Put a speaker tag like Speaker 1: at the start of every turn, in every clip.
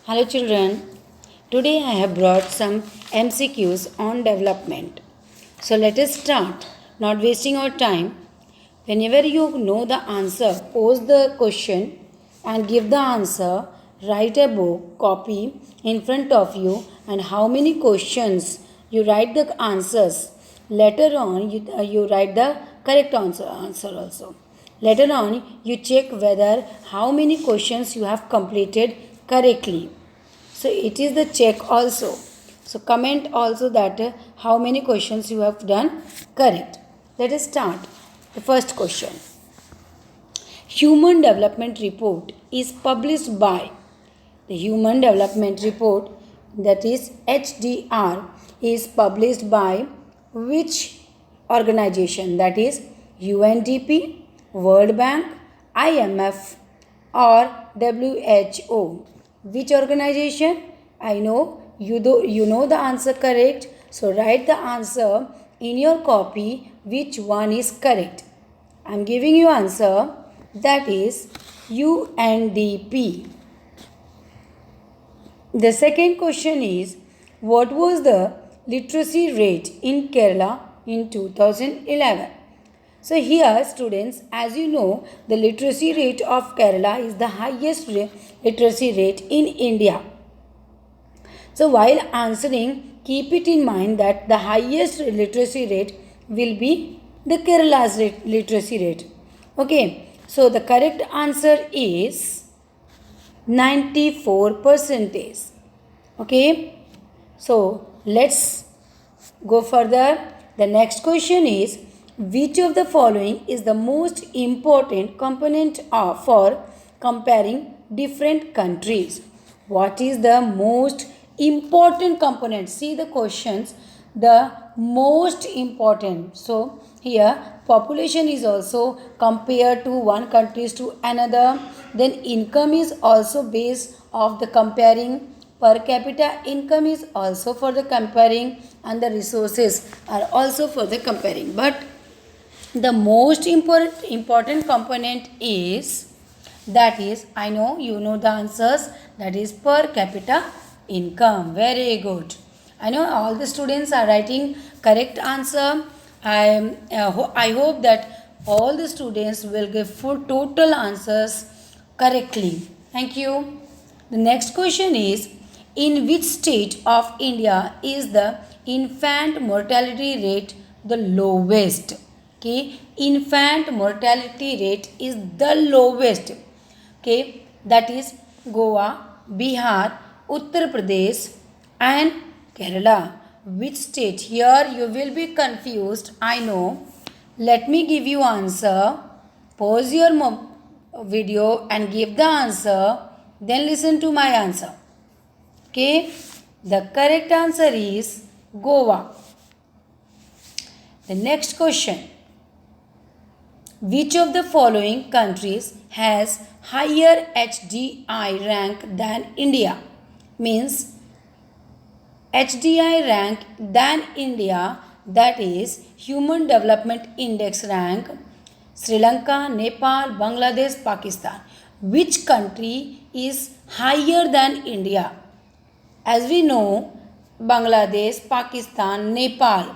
Speaker 1: Hello children, today I have brought some MCQs on development. So let us start, not wasting our time. Whenever you know the answer, pose the question and give the answer. Write a book, copy in front of you, and how many questions you write the answers. Later on, you write the correct answer also. Later on, you check whether how many questions you have completed correctly. So it is the check also. So comment also that how many questions you have done correct. Let us start. The first question. Human Development Report is published by the Human Development Report, that is HDR, is published by which organization, that is UNDP, World Bank, IMF or WHO. Which organization? I know you know the answer correct. So write the answer in your copy which one is correct. I am giving you answer, that is UNDP. The second question is, what was the literacy rate in Kerala in 2011? So here students, as you know, the literacy rate of Kerala is the highest literacy rate in India. So while answering, keep it in mind that the highest literacy rate will be the Kerala's literacy rate. Okay, so the correct answer is 94%. Okay, so let's go further. The next question is, which of the following is the most important component for comparing different countries? What is the most important component? See the questions, the most important. So here population is also compared to one countries to another. Then income is also based of the comparing. Per capita income is also for the comparing, and the resources are also for the comparing. But the most important component is, that is, I know you know the answers, that is per capita income. Very good. I know all the students are writing correct answer. I hope that all the students will give full total answers correctly. Thank you. The next question is, in which state of India is the infant mortality rate the lowest? Okay, infant mortality rate is the lowest. Okay, that is Goa, Bihar, Uttar Pradesh and Kerala. Which state? Here you will be confused, I know. Let me give you answer. Pause your video and give the answer. Then listen to my answer. Okay, the correct answer is Goa. The next question. Which of the following countries has higher HDI rank than India? Means HDI rank than India, that is Human Development Index rank. Sri Lanka, Nepal, Bangladesh, Pakistan. Which country is higher than India? As we know, Bangladesh, Pakistan, Nepal,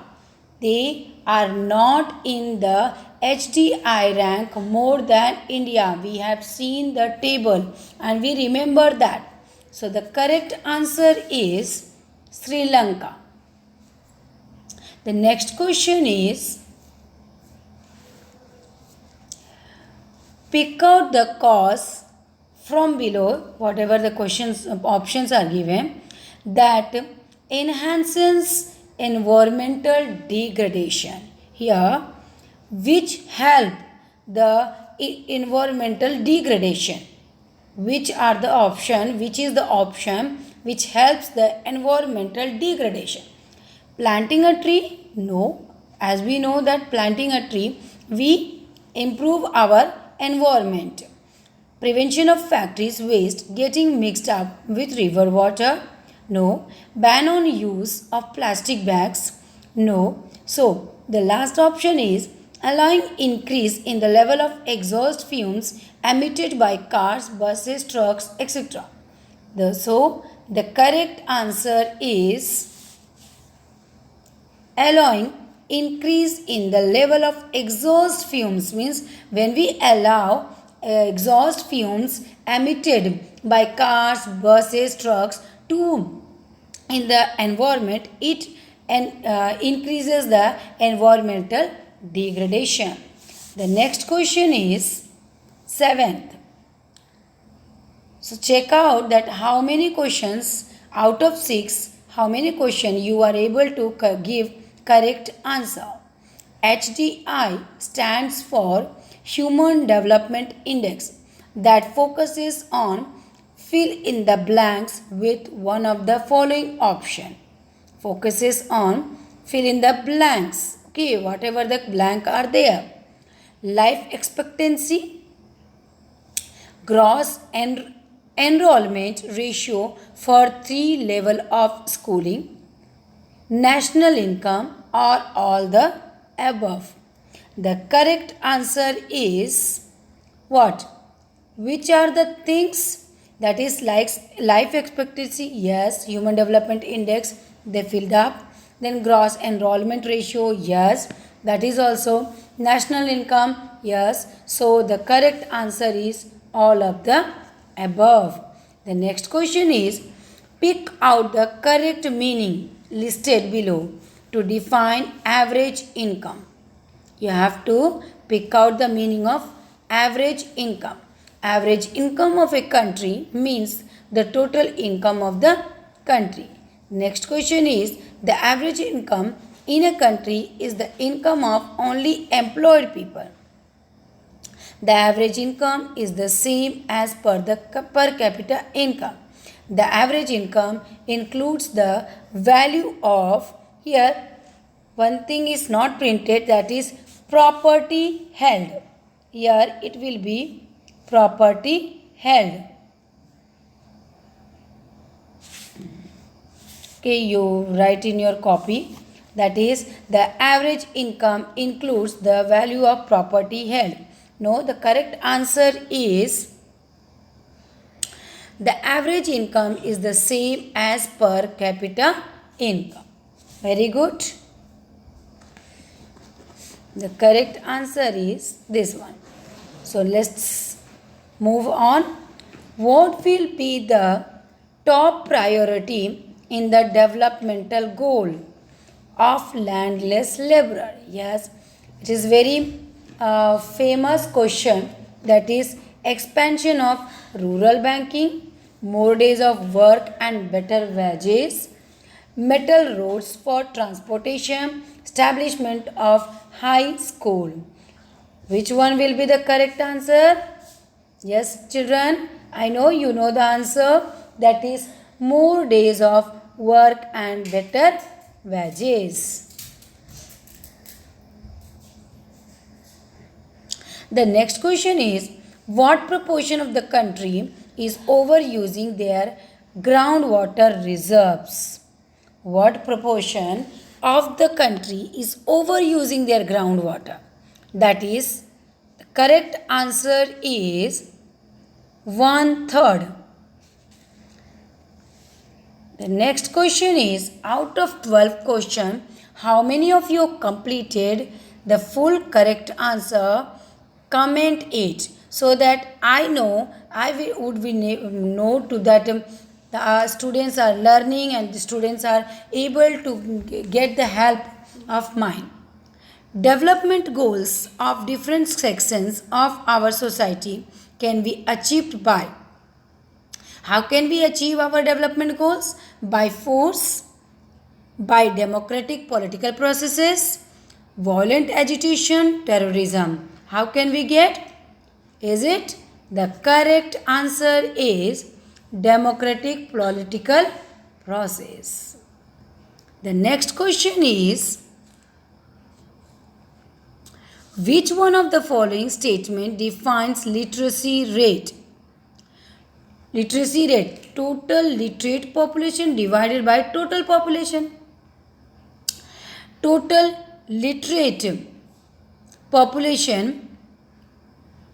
Speaker 1: they are not in the HDI rank more than India. We have seen the table and we remember that. So the correct answer is Sri Lanka. The next question is, pick out the cause from below, whatever the questions options are given, that enhances environmental degradation. Here, which help the environmental degradation? Which are the option? Which is the option which helps the environmental degradation? Planting a tree? No. As we know that planting a tree, we improve our environment. Prevention of factories waste getting mixed up with river water? No. Ban on use of plastic bags? No. So, the last option is allowing increase in the level of exhaust fumes emitted by cars, buses, trucks, etc. The correct answer is allowing increase in the level of exhaust fumes, means when we allow exhaust fumes emitted by cars, buses, trucks to in the environment, it increases the environmental degradation. The next question is 7th. So check out that how many questions out of 6, how many questions you are able to give correct answer. HDI stands for Human Development Index, that focuses on fill in the blanks with one of the following option. Focuses on fill in the blanks. Okay, whatever the blank are there. Life expectancy, gross enrollment ratio for 3 level of schooling, national income, or all the above. The correct answer is what? Which are the things? That is like life expectancy, yes. Human development index, they filled up. Then gross enrollment ratio, yes. That is also national income, yes. So the correct answer is all of the above. The next question is pick out the correct meaning listed below to define average income. You have to pick out the meaning of average income. Average income of a country means the total income of the country. Next question is the average income in a country is the income of only employed people. The average income is the same as per capita income. The average income includes the value of, here one thing is not printed, that is property held. Here it will be property held. Okay, you write in your copy, that is the average income includes the value of property held. No, the correct answer is the average income is the same as per capita income. Very good. The correct answer is this one. So let's move on. What will be the top priority in the developmental goal of landless laborer? Yes, it is very famous question, that is expansion of rural banking, more days of work and better wages, metal roads for transportation, establishment of high school. Which one will be the correct answer? Yes, children, I know you know the answer. That is more days of work and better wages. The next question is what proportion of the country is overusing their groundwater reserves? What proportion of the country is overusing their groundwater? That is, the correct answer is 1/3. The next question is out of 12 questions, how many of you completed the full correct answer? Comment it so that I know know to that the students are learning and the students are able to get the help of mine. Development goals of different sections of our society can be achieved by. How can we achieve our development goals? By force, by democratic political processes, violent agitation, terrorism. How can we get? Is it? The correct answer is democratic political process. The next question is which one of the following statement defines literacy rate? Literacy rate, total literate population divided by total population. Total literate population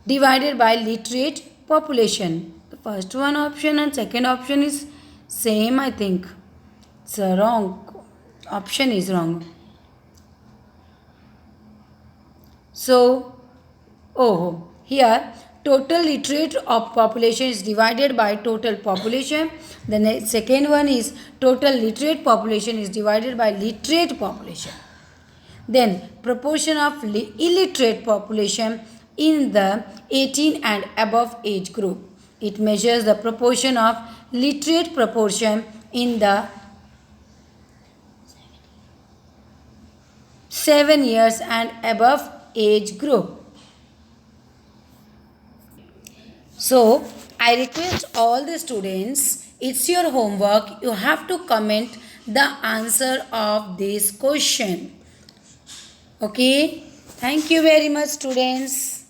Speaker 1: divided by literate population. first one option and second option is same, I think. It's wrong. Option is wrong. So, oh, here total literate of population is divided by total population. The second one is total literate population is divided by literate population. Then proportion of illiterate population in the 18 and above age group. It measures the proportion of literate proportion in the 7 years and above age group. So, I request all the students, it's your homework, you have to comment the answer of this question. Okay, thank you very much, students.